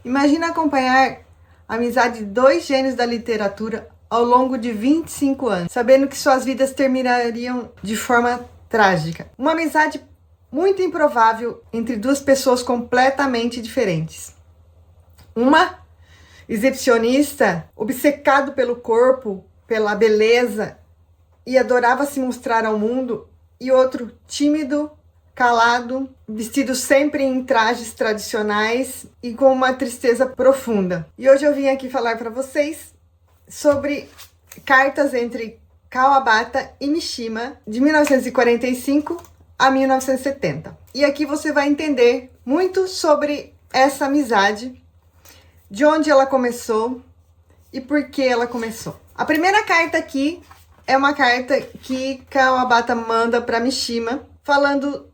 Imagina acompanhar a amizade de dois gênios da literatura ao longo de 25 anos, sabendo que suas vidas terminariam de forma trágica. Uma amizade muito improvável entre duas pessoas completamente diferentes. Uma exibicionista, obcecado pelo corpo, pela beleza e adorava se mostrar ao mundo, e outro tímido, calado, vestido sempre em trajes tradicionais e com uma tristeza profunda. E hoje eu vim aqui falar para vocês sobre cartas entre Kawabata e Mishima de 1945 a 1970. E aqui você vai entender muito sobre essa amizade, de onde ela começou e por que ela começou. A primeira carta aqui é uma carta que Kawabata manda para Mishima, falando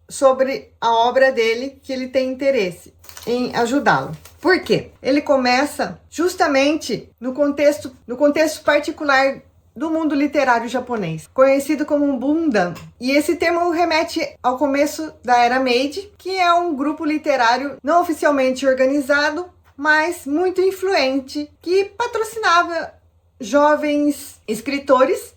sobre a obra dele, que ele tem interesse em ajudá-lo. Por quê? Ele começa justamente no contexto particular do mundo literário japonês, conhecido como um Bundan. E esse termo remete ao começo da Era Meiji, que é um grupo literário não oficialmente organizado, mas muito influente, que patrocinava jovens escritores,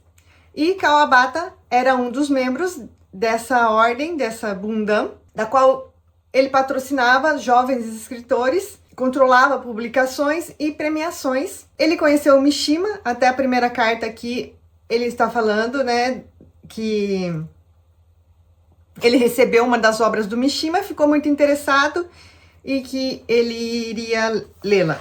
e Kawabata era um dos membros dessa ordem, dessa Bundan, da qual ele patrocinava jovens escritores, controlava publicações e premiações. Ele conheceu o Mishima, até a primeira carta aqui ele está falando, né, que ele recebeu uma das obras do Mishima, ficou muito interessado e que ele iria lê-la.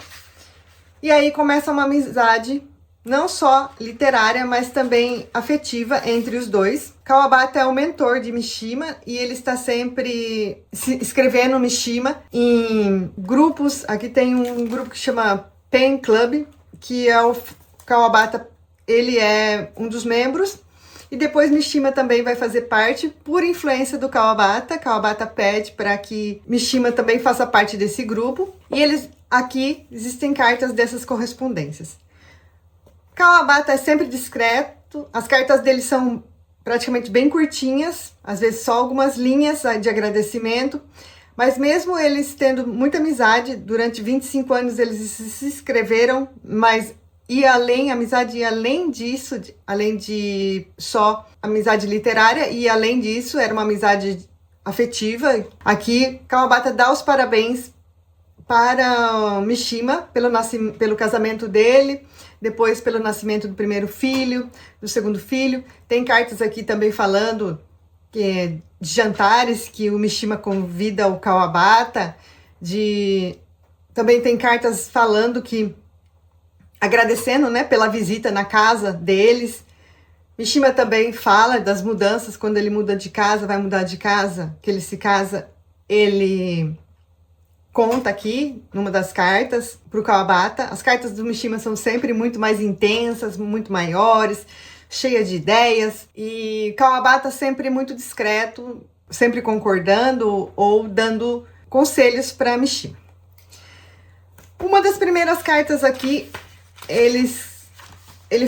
E aí começa uma amizade não só literária, mas também afetiva entre os dois. Kawabata é o mentor de Mishima e ele está sempre escrevendo Mishima em grupos. Aqui tem um grupo que chama Pen Club, que é o Kawabata, ele é um dos membros. E depois Mishima também vai fazer parte por influência do Kawabata. Kawabata pede para que Mishima também faça parte desse grupo. E eles aqui existem cartas dessas correspondências. Kawabata é sempre discreto, as cartas dele são praticamente bem curtinhas, às vezes só algumas linhas de agradecimento, mas mesmo eles tendo muita amizade, durante 25 anos eles se escreveram, mas ia além, a amizade ia além disso, além de só amizade literária, e além disso era uma amizade afetiva. Aqui Kawabata dá os parabéns para Mishima pelo casamento dele, depois pelo nascimento do primeiro filho, do segundo filho. Tem cartas aqui também falando de jantares que o Mishima convida o Kawabata. Também tem cartas falando que agradecendo, né, pela visita na casa deles. Mishima também fala das mudanças, quando ele muda de casa, vai mudar de casa, que ele se casa, ele conta aqui, numa das cartas, para o Kawabata. As cartas do Mishima são sempre muito mais intensas, muito maiores, cheias de ideias. E Kawabata sempre muito discreto, sempre concordando ou dando conselhos para Mishima. Uma das primeiras cartas aqui, ele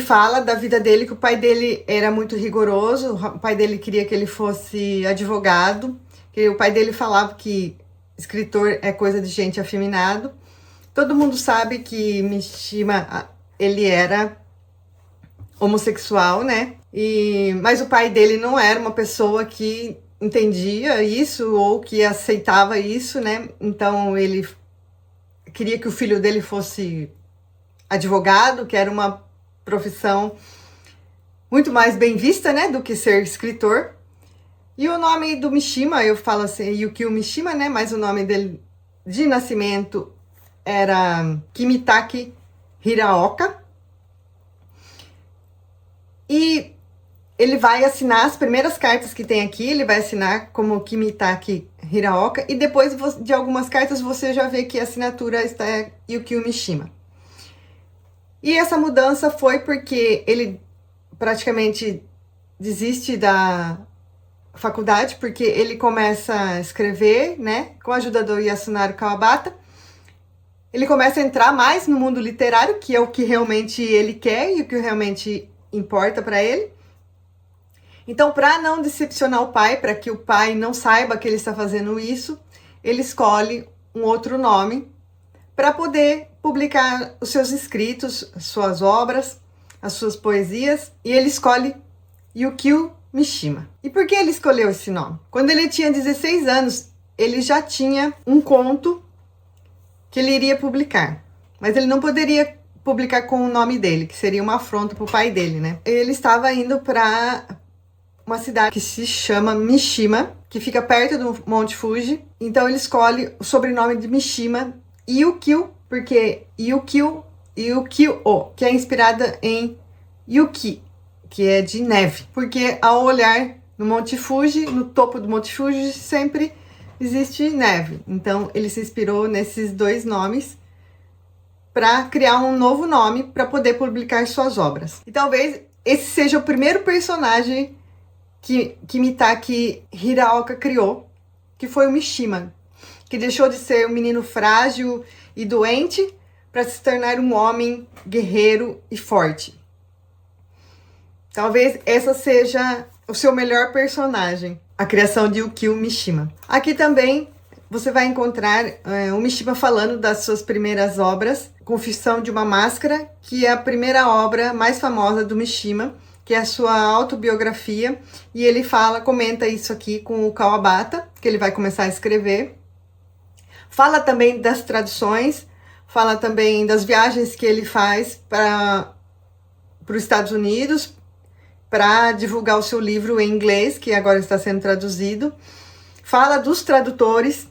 fala da vida dele, que o pai dele era muito rigoroso, o pai dele queria que ele fosse advogado, que o pai dele falava que escritor é coisa de gente afeminado. Todo mundo sabe que Mishima, ele era homossexual, né? Mas o pai dele não era uma pessoa que entendia isso ou que aceitava isso, né? Então ele queria que o filho dele fosse advogado, que era uma profissão muito mais bem vista, né, do que ser escritor. E o nome do Mishima, eu falo assim, Yukio Mishima, né? Mas o nome dele de nascimento era Kimitake Hiraoka. E ele vai assinar as primeiras cartas que tem aqui, ele vai assinar como Kimitake Hiraoka. E depois de algumas cartas você já vê que a assinatura está Yukio Mishima. E essa mudança foi porque ele praticamente desiste da faculdade, porque ele começa a escrever, né, com a ajuda do Yasunari Kawabata. Ele começa a entrar mais no mundo literário, que é o que realmente ele quer e o que realmente importa para ele. Então, para não decepcionar o pai, para que o pai não saiba que ele está fazendo isso, ele escolhe um outro nome para poder publicar os seus escritos, suas obras, as suas poesias, e ele escolhe Yukio Mishima. E por que ele escolheu esse nome? Quando ele tinha 16 anos, ele já tinha um conto que ele iria publicar, mas ele não poderia publicar com o nome dele, que seria uma afronta para o pai dele, né? Ele estava indo para uma cidade que se chama Mishima, que fica perto do Monte Fuji. Então ele escolhe o sobrenome de Mishima, Yukio, porque Yukio, que é inspirada em Yuki, que é de neve. Porque ao olhar no Monte Fuji, no topo do Monte Fuji, sempre existe neve. Então ele se inspirou nesses dois nomes para criar um novo nome para poder publicar suas obras. E talvez esse seja o primeiro personagem que Mitake Hiraoka criou, que foi o Mishima, que deixou de ser um menino frágil e doente para se tornar um homem guerreiro e forte. Talvez essa seja o seu melhor personagem, a criação de Yukio Mishima. Aqui também você vai encontrar o Mishima falando das suas primeiras obras, Confissão de uma Máscara, que é a primeira obra mais famosa do Mishima, que é a sua autobiografia, e ele comenta isso aqui com o Kawabata, que ele vai começar a escrever. Fala também das traduções, fala também das viagens que ele faz para os Estados Unidos, para divulgar o seu livro em inglês, que agora está sendo traduzido. Fala dos tradutores,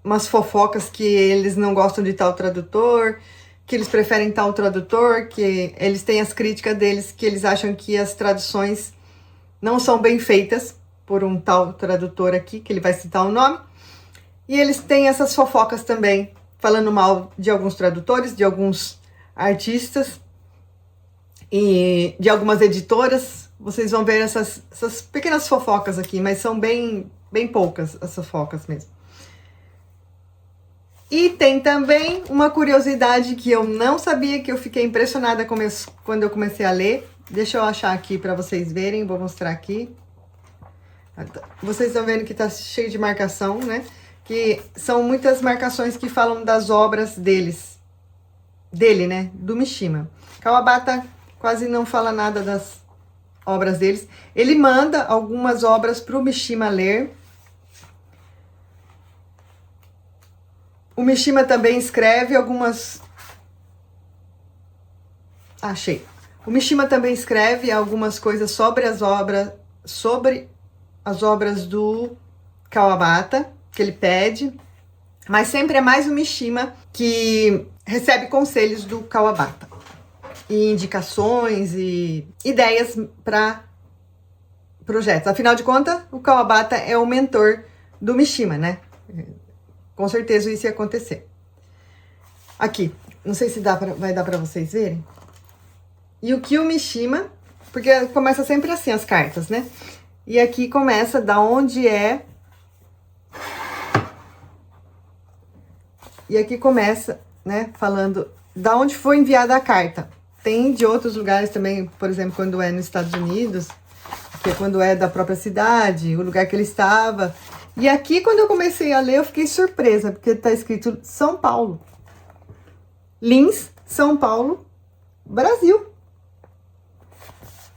umas fofocas que eles não gostam de tal tradutor, que eles preferem tal tradutor, que eles têm as críticas deles, que eles acham que as traduções não são bem feitas por um tal tradutor aqui, que ele vai citar o nome. E eles têm essas fofocas também, falando mal de alguns tradutores, de alguns artistas e de algumas editoras. Vocês vão ver essas pequenas fofocas aqui, mas são bem poucas as fofocas mesmo. E tem também uma curiosidade que eu não sabia, que eu fiquei impressionada quando eu comecei a ler. Deixa eu achar aqui para vocês verem, vou mostrar aqui. Vocês estão vendo que está cheio de marcação, né? Que são muitas marcações que falam das obras dele, né? Do Mishima. Kawabata quase não fala nada das obras deles. Ele manda algumas obras para o Mishima ler. O Mishima também escreve algumas... Achei. O Mishima também escreve algumas coisas sobre as obras do Kawabata, que ele pede, mas sempre é mais o Mishima que recebe conselhos do Kawabata, e indicações e ideias para projetos. Afinal de contas, o Kawabata é o mentor do Mishima, né? Com certeza isso ia acontecer. Aqui, não sei se vai dar para vocês verem. Yukio Mishima, porque começa sempre assim as cartas, né? E aqui começa da onde é. E aqui começa, né, falando da onde foi enviada a carta. Tem de outros lugares também, por exemplo, quando é nos Estados Unidos, que é quando é da própria cidade, o lugar que ele estava. E aqui, quando eu comecei a ler, eu fiquei surpresa, porque está escrito São Paulo. Lins, São Paulo, Brasil.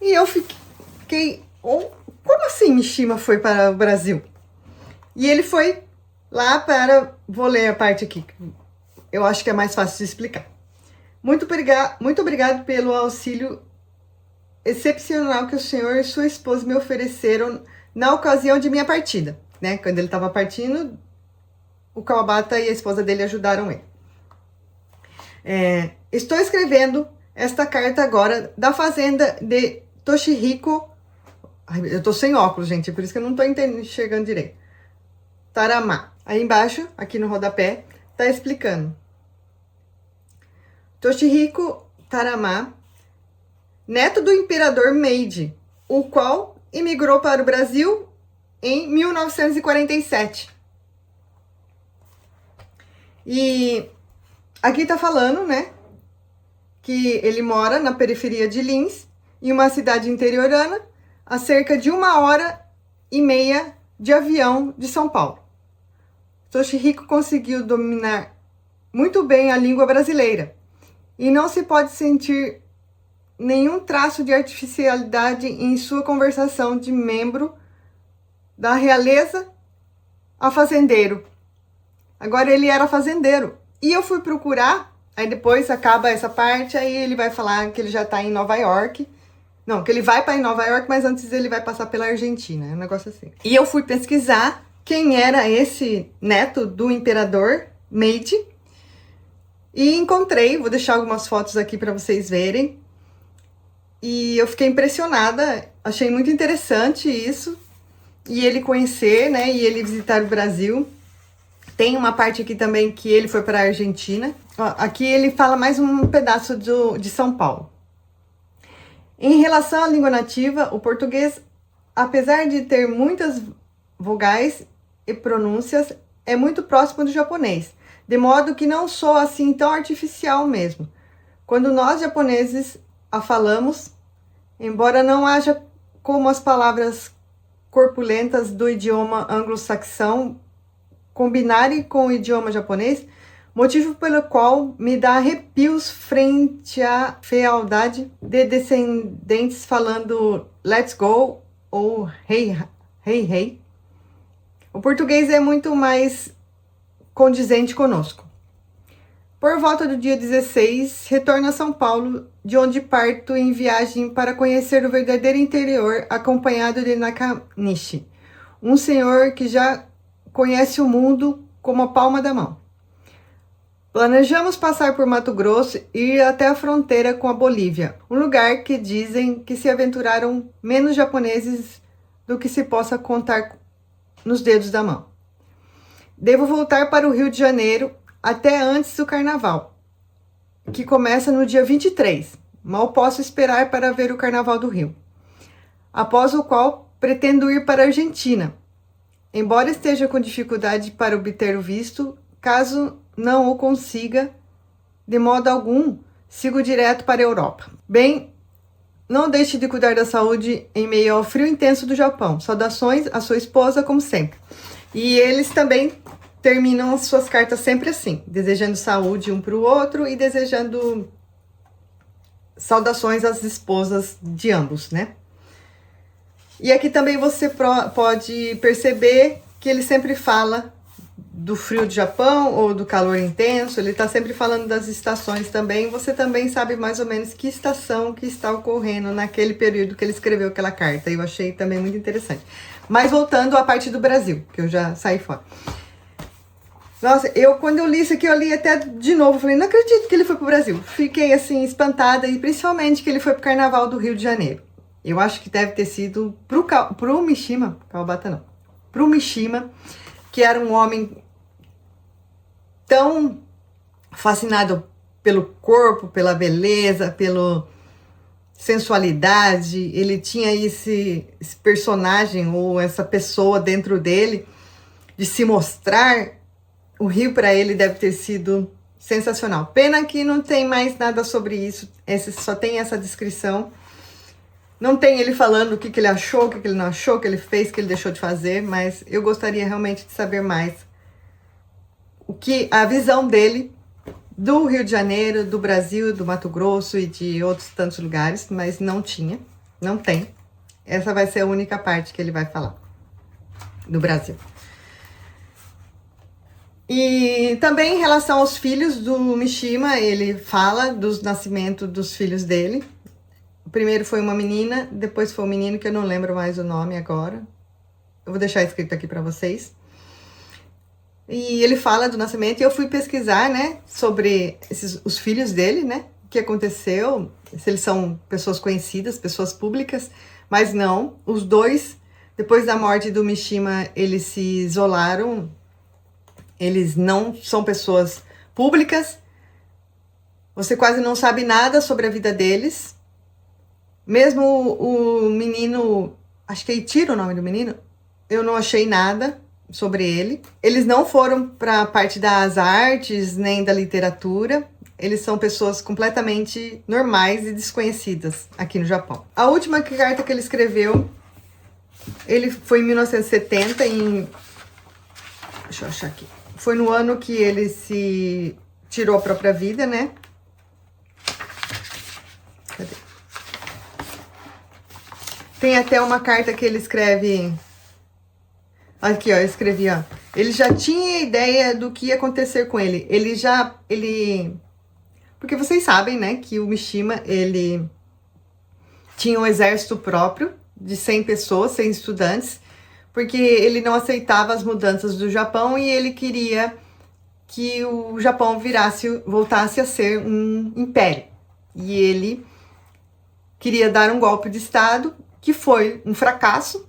E eu fiquei... Como assim Mishima foi para o Brasil? E ele foi lá para... Vou ler a parte aqui, eu acho que é mais fácil de explicar. Muito obrigado pelo auxílio excepcional que o senhor e sua esposa me ofereceram na ocasião de minha partida. Né? Quando ele estava partindo, o Kawabata e a esposa dele ajudaram ele. Estou escrevendo esta carta agora da fazenda de Toshihiko. Ai, eu tô sem óculos, gente, por isso que eu não tô enxergando direito. Tarama. Aí embaixo, aqui no rodapé, tá explicando. Toshihiko Tarama, neto do imperador Meiji, o qual imigrou para o Brasil em 1947. E aqui tá falando, né, que ele mora na periferia de Lins, em uma cidade interiorana, a cerca de 1h30 de avião de São Paulo. Toshihiko conseguiu dominar muito bem a língua brasileira e não se pode sentir nenhum traço de artificialidade em sua conversação de membro da realeza a fazendeiro. Agora ele era fazendeiro. E eu fui procurar, aí depois acaba essa parte, aí ele vai falar que ele já tá em Nova York. Não, que ele vai para Nova York, mas antes ele vai passar pela Argentina, é um negócio assim. E eu fui pesquisar quem era esse neto do imperador Meiji. E encontrei, vou deixar algumas fotos aqui para vocês verem. E eu fiquei impressionada, achei muito interessante isso. E ele conhecer, né, e ele visitar o Brasil. Tem uma parte aqui também que ele foi para a Argentina. Ó, aqui ele fala mais um pedaço de São Paulo. Em relação à língua nativa, o português, apesar de ter muitas vogais e pronúncias, é muito próximo do japonês, de modo que não soa assim tão artificial mesmo. Quando nós japoneses a falamos, embora não haja como as palavras corpulentas do idioma anglo-saxão combinarem com o idioma japonês, motivo pelo qual me dá arrepios frente à fealdade de descendentes falando let's go ou hey, hey, hey. O português é muito mais condizente conosco. Por volta do dia 16, retorno a São Paulo, de onde parto em viagem para conhecer o verdadeiro interior, acompanhado de Nakanishi, um senhor que já conhece o mundo como a palma da mão. Planejamos passar por Mato Grosso e ir até a fronteira com a Bolívia, um lugar que dizem que se aventuraram menos japoneses do que se possa contar nos dedos da mão. Devo voltar para o Rio de Janeiro até antes do Carnaval, que começa no dia 23. Mal posso esperar para ver o Carnaval do Rio. Após o qual, pretendo ir para a Argentina, embora esteja com dificuldade para obter o visto. Caso não o consiga, de modo algum, sigo direto para a Europa. Bem, não deixe de cuidar da saúde em meio ao frio intenso do Japão. Saudações à sua esposa, como sempre. E eles também terminam as suas cartas sempre assim, desejando saúde um para o outro e desejando saudações às esposas de ambos, né? E aqui também você pode perceber que ele sempre fala do frio do Japão ou do calor intenso, ele está sempre falando das estações também. Você também sabe mais ou menos que estação que está ocorrendo naquele período que ele escreveu aquela carta. Eu achei também muito interessante. Mas voltando à parte do Brasil, que eu já saí fora. Nossa, quando eu li isso aqui, eu li até de novo. Falei, não acredito que ele foi pro Brasil. Fiquei assim, espantada, e principalmente que ele foi pro Carnaval do Rio de Janeiro. Eu acho que deve ter sido pro Mishima, Kawabata não, pro Mishima, que era um homem tão fascinado pelo corpo, pela beleza, pela sensualidade. Ele tinha esse personagem ou essa pessoa dentro dele de se mostrar. O Rio para ele deve ter sido sensacional. Pena que não tem mais nada sobre isso. Só tem essa descrição. Não tem ele falando o que ele achou, o que ele não achou, o que ele fez, o que ele deixou de fazer. Mas eu gostaria realmente de saber mais a visão dele do Rio de Janeiro, do Brasil, do Mato Grosso e de outros tantos lugares. Mas não tem. Essa vai ser a única parte que ele vai falar do Brasil. E também em relação aos filhos do Mishima, ele fala dos nascimentos dos filhos dele. O primeiro foi uma menina, depois foi um menino que eu não lembro mais o nome agora. Eu vou deixar escrito aqui para vocês. E ele fala do nascimento e eu fui pesquisar, né, sobre os filhos dele, né, o que aconteceu, se eles são pessoas conhecidas, pessoas públicas, mas não. Os dois, depois da morte do Mishima, eles se isolaram. Eles não são pessoas públicas. Você quase não sabe nada sobre a vida deles. Mesmo o menino, acho que é Eiichiro o nome do menino, eu não achei nada sobre ele. Eles não foram para a parte das artes, nem da literatura. Eles são pessoas completamente normais e desconhecidas aqui no Japão. A última carta que ele escreveu, ele foi em 1970, deixa eu achar aqui. Foi no ano que ele se tirou a própria vida, né? Cadê? Tem até uma carta que ele escreve... Aqui, ó, eu escrevi, ó. Ele já tinha ideia do que ia acontecer com ele. Porque vocês sabem, né, que o Mishima, ele tinha um exército próprio de 100 pessoas, 100 estudantes, porque ele não aceitava as mudanças do Japão e ele queria que o Japão voltasse a ser um império. E ele queria dar um golpe de Estado, que foi um fracasso.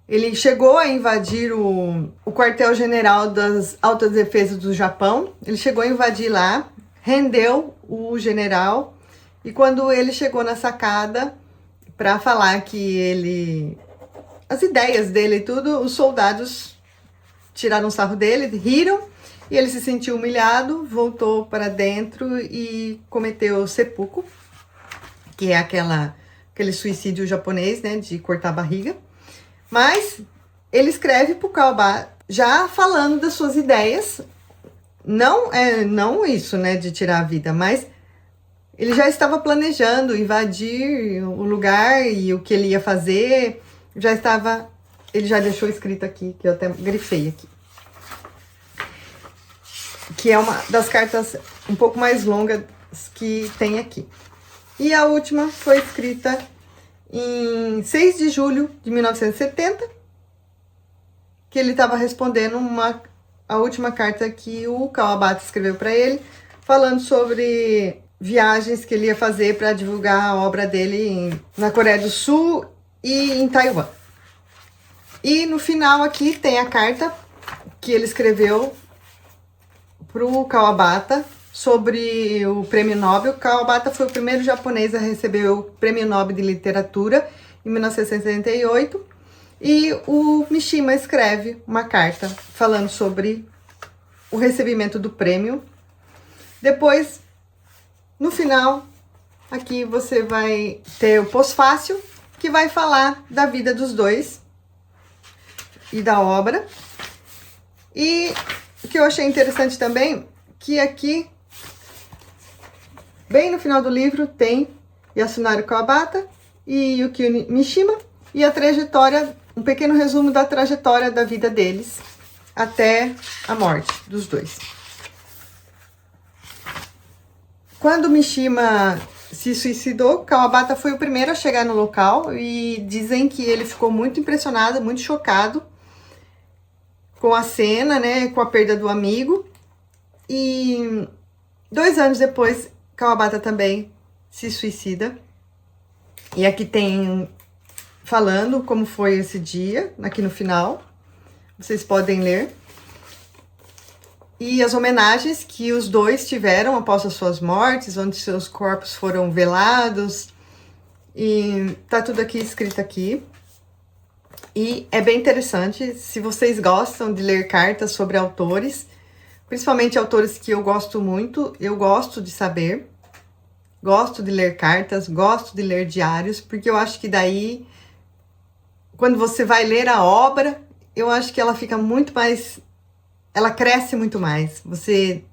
Ele chegou a invadir o quartel-general das altas defesas do Japão. Ele chegou a invadir lá, rendeu o general. E quando ele chegou na sacada para falar que as ideias dele e tudo, os soldados tiraram sarro dele, riram. E ele se sentiu humilhado, voltou para dentro e cometeu seppuku, que é aquele suicídio japonês, né, de cortar a barriga. Mas ele escreve para o Kawabata já falando das suas ideias, não isso, né, de tirar a vida, mas ele já estava planejando invadir o lugar e o que ele ia fazer, ele já deixou escrito aqui, que eu até grifei aqui, que é uma das cartas um pouco mais longas que tem aqui. E a última foi escrita em 6 de julho de 1970, que ele estava respondendo a última carta que o Kawabata escreveu para ele, falando sobre viagens que ele ia fazer para divulgar a obra dele na Coreia do Sul e em Taiwan. E no final aqui tem a carta que ele escreveu para o Kawabata sobre o Prêmio Nobel. Kawabata foi o primeiro japonês a receber o Prêmio Nobel de Literatura em 1968. E o Mishima escreve uma carta falando sobre o recebimento do prêmio. Depois, no final, aqui você vai ter o pós-fácil, que vai falar da vida dos dois e da obra. E o que eu achei interessante também, que aqui, bem no final do livro, tem Yasunari Kawabata e Yukio Mishima e a trajetória, um pequeno resumo da trajetória da vida deles até a morte dos dois. Quando Mishima se suicidou, Kawabata foi o primeiro a chegar no local e dizem que ele ficou muito impressionado, muito chocado com a cena, né, com a perda do amigo. E 2 anos depois, Kawabata também se suicida. E aqui tem falando como foi esse dia, aqui no final. Vocês podem ler. E as homenagens que os dois tiveram após as suas mortes, onde seus corpos foram velados. E tá tudo aqui escrito aqui. E é bem interessante, se vocês gostam de ler cartas sobre autores, principalmente autores que eu gosto muito, eu gosto de saber, gosto de ler cartas, gosto de ler diários, porque eu acho que daí, quando você vai ler a obra, eu acho que ela fica muito mais, ela cresce muito mais, você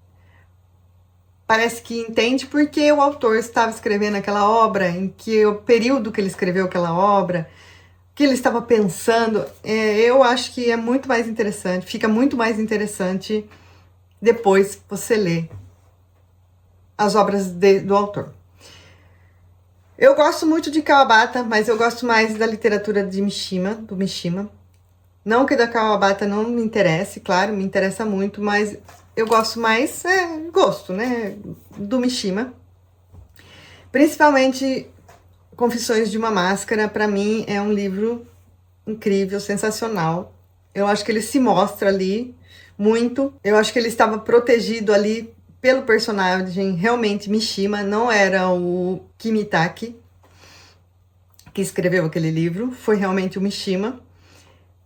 parece que entende porque o autor estava escrevendo aquela obra, em que o período que ele escreveu aquela obra, que ele estava pensando, eu acho que é muito mais interessante, fica muito mais interessante depois você ler as obras do autor. Eu gosto muito de Kawabata, mas eu gosto mais da literatura de Mishima, do Mishima. Não que da Kawabata não me interesse, claro, me interessa muito, mas eu gosto mais, gosto, né, do Mishima. Principalmente Confissões de uma Máscara, para mim, é um livro incrível, sensacional. Eu acho que ele se mostra ali muito. Eu acho que ele estava protegido ali pelo personagem, realmente, Mishima. Não era o Kimitake que escreveu aquele livro. Foi realmente o Mishima.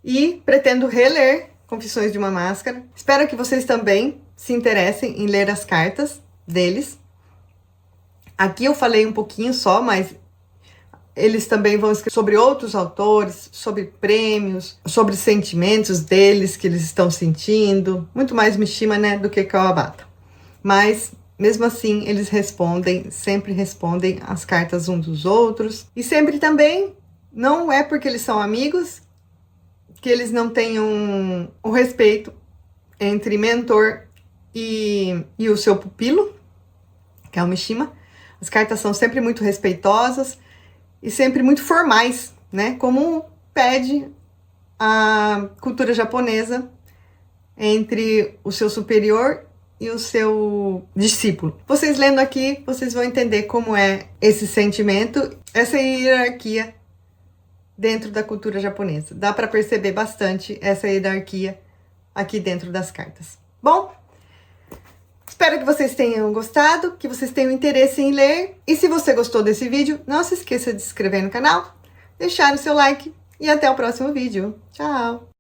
E pretendo reler Confissões de uma Máscara. Espero que vocês também se interessem em ler as cartas deles. Aqui eu falei um pouquinho só, mas eles também vão escrever sobre outros autores, sobre prêmios, sobre sentimentos deles que eles estão sentindo. Muito mais Mishima, né, do que Kawabata. mas mesmo assim eles respondem, sempre respondem as cartas uns dos outros. E sempre também, não é porque eles são amigos que eles não tenham o respeito entre mentor e o seu pupilo, que é o Mishima. As cartas são sempre muito respeitosas e sempre muito formais, né? Como pede a cultura japonesa entre o seu superior e o seu discípulo. Vocês lendo aqui, vocês vão entender como é esse sentimento, essa hierarquia dentro da cultura japonesa. Dá para perceber bastante essa hierarquia aqui dentro das cartas. Bom, espero que vocês tenham gostado, que vocês tenham interesse em ler. E se você gostou desse vídeo, não se esqueça de se inscrever no canal, deixar o seu like e até o próximo vídeo. Tchau!